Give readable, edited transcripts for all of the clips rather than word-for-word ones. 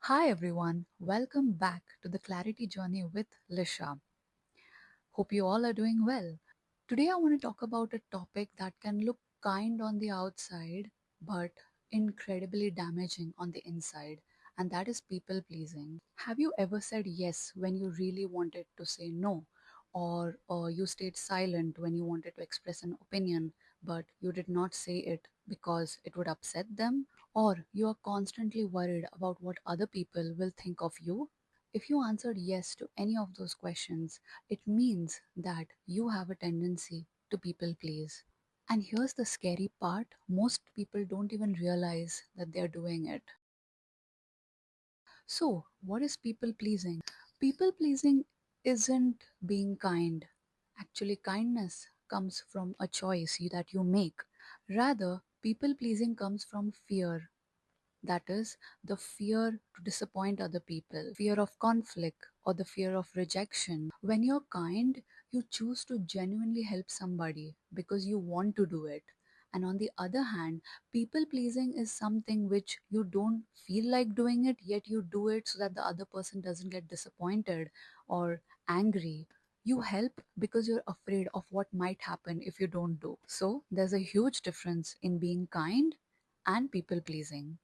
Hi everyone, welcome back to the Clarity Journey with Lisha. Hope you all are doing well. Today I want to talk about a topic that can look kind on the outside but incredibly damaging on the inside, and that is people pleasing. Have you ever said yes when you really wanted to say no? Or you stayed silent when you wanted to express an opinion but you did not say it because it would upset them? Or you are constantly worried about what other people will think of you? If you answered yes to any of those questions, it means that you have a tendency to people please. And here's the scary part, most people don't even realize that they're doing it. So, what is people pleasing? People pleasing isn't being kind. Actually, kindness comes from a choice that you make. Rather, people pleasing comes from fear. That is the fear to disappoint other people, fear of conflict, or the fear of rejection. When you're kind, you choose to genuinely help somebody because you want to do it. And on the other hand, people pleasing is something which you don't feel like doing it, yet you do it so that the other person doesn't get disappointed or angry. You help because you're afraid of what might happen if you don't do. So there's a huge difference in being kind and people pleasing.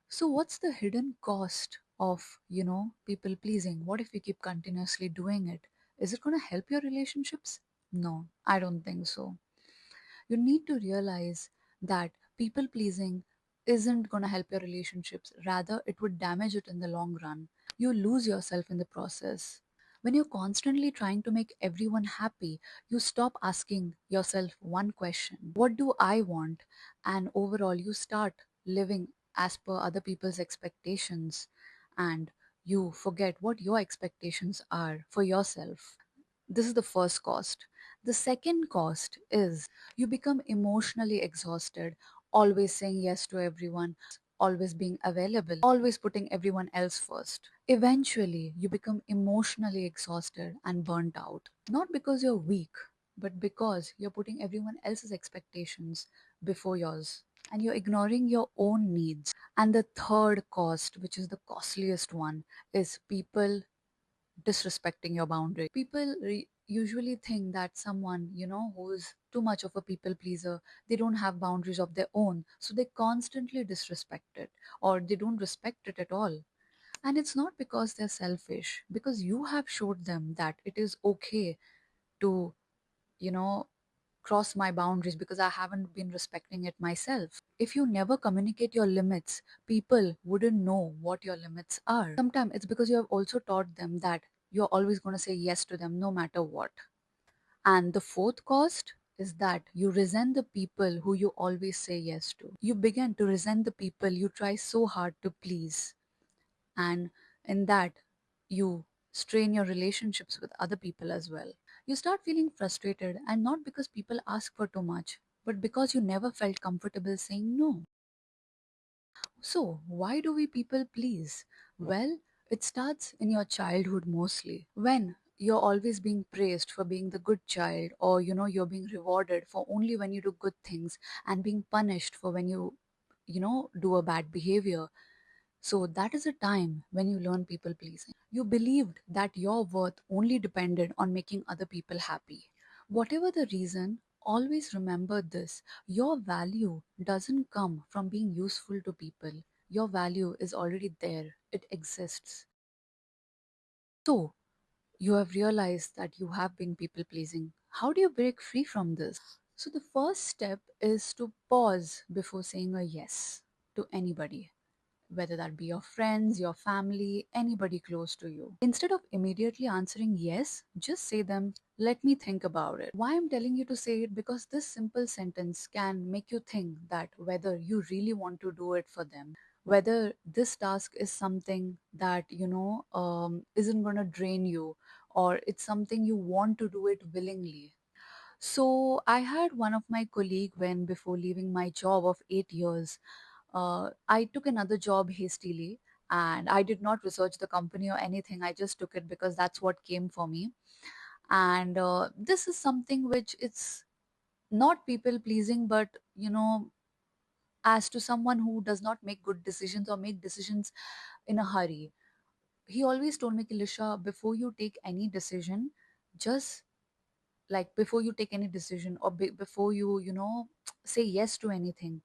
So what's the hidden cost of, people pleasing? What if you keep continuously doing it? Is it going to help your relationships? No, I don't think so. You need to realize that people pleasing isn't going to help your relationships. Rather, it would damage it in the long run. You lose yourself in the process. When you're constantly trying to make everyone happy, you stop asking yourself one question: what do I want? And overall, you start living as per other people's expectations, and you forget what your expectations are for yourself. This is the first cost. The second cost is you become emotionally exhausted, always saying yes to everyone, always being available, always putting everyone else first. Eventually, you become emotionally exhausted and burnt out. Not because you're weak, but because you're putting everyone else's expectations before yours, and you're ignoring your own needs. And the third cost, which is the costliest one, is people disrespecting your boundary. People usually think that someone, who's too much of a people pleaser, they don't have boundaries of their own. So they constantly disrespect it, or they don't respect it at all. And it's not because they're selfish, because you have showed them that it is okay to, you know, cross my boundaries because I haven't been respecting it myself. If you never communicate your limits, people wouldn't know what your limits are. Sometimes it's because you have also taught them that you're always going to say yes to them no matter what. And the fourth cost is that you resent the people who you always say yes to. You begin to resent the people you try so hard to please. And in that, you strain your relationships with other people as well. You start feeling frustrated, and not because people ask for too much, but because you never felt comfortable saying no. So, why do we people please? Well, it starts in your childhood mostly, when you're always being praised for being the good child, or you're being rewarded for only when you do good things and being punished for when you do a bad behavior. So that is a time when you learn people pleasing. You believed that your worth only depended on making other people happy. Whatever the reason, always remember this: your value doesn't come from being useful to people. Your value is already there, it exists. So, you have realized that you have been people pleasing. How do you break free from this? So, the first step is to pause before saying a yes to anybody, whether that be your friends, your family, anybody close to you. Instead of immediately answering yes, just say them, let me think about it. Why I'm telling you to say it? Because this simple sentence can make you think that whether you really want to do it for them, whether this task is something that, isn't going to drain you, or it's something you want to do it willingly. So I had one of my colleague when, before leaving my job of 8 years, I took another job hastily, and I did not research the company or anything. I just took it because that's what came for me. And this is something which it's not people pleasing, but as to someone who does not make good decisions or make decisions in a hurry. He always told me, Kilisha, before you take any decision, just like before you take any decision or before you, say yes to anything,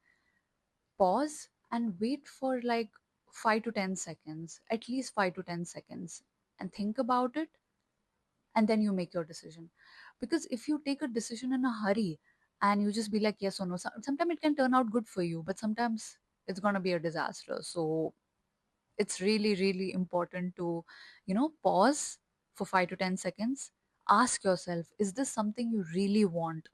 pause and wait for like 5 to 10 seconds, at least 5 to 10 seconds, and think about it, and then you make your decision. Because if you take a decision in a hurry and you just be like yes or no, sometimes it can turn out good for you, but sometimes it's going to be a disaster. So it's really really important to pause for 5 to 10 seconds, ask yourself, is this something you really want,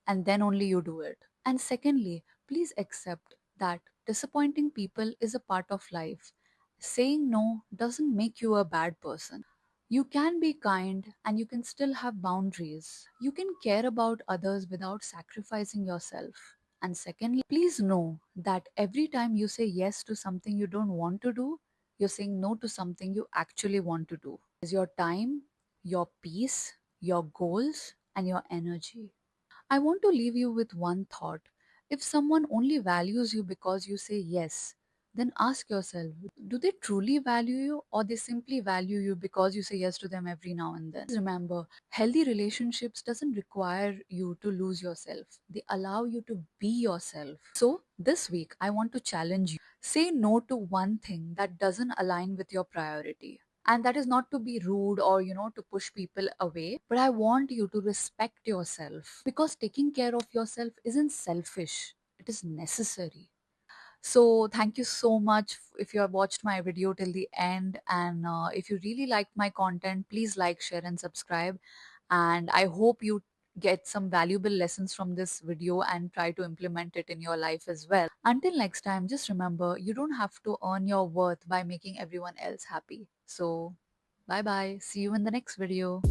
and then only you do it. And secondly, please accept that disappointing people is a part of life. Saying no doesn't make you a bad person. You can be kind and you can still have boundaries. You can care about others without sacrificing yourself. And secondly, please know that every time you say yes to something you don't want to do, you're saying no to something you actually want to do. Is your time, your peace, your goals, and your energy. I want to leave you with one thought. If someone only values you because you say yes, then ask yourself, do they truly value you or they simply value you because you say yes to them every now and then? Remember, healthy relationships doesn't require you to lose yourself. They allow you to be yourself. So, this week I want to challenge you. Say no to one thing that doesn't align with your priority. And that is not to be rude or to push people away, but I want you to respect yourself, because taking care of yourself isn't selfish, it is necessary. So thank you so much if you have watched my video till the end, and if you really liked my content, please like, share and subscribe. And I hope you get some valuable lessons from this video and try to implement it in your life as well. Until next time, just remember, you don't have to earn your worth by making everyone else happy. So bye bye, see you in the next video.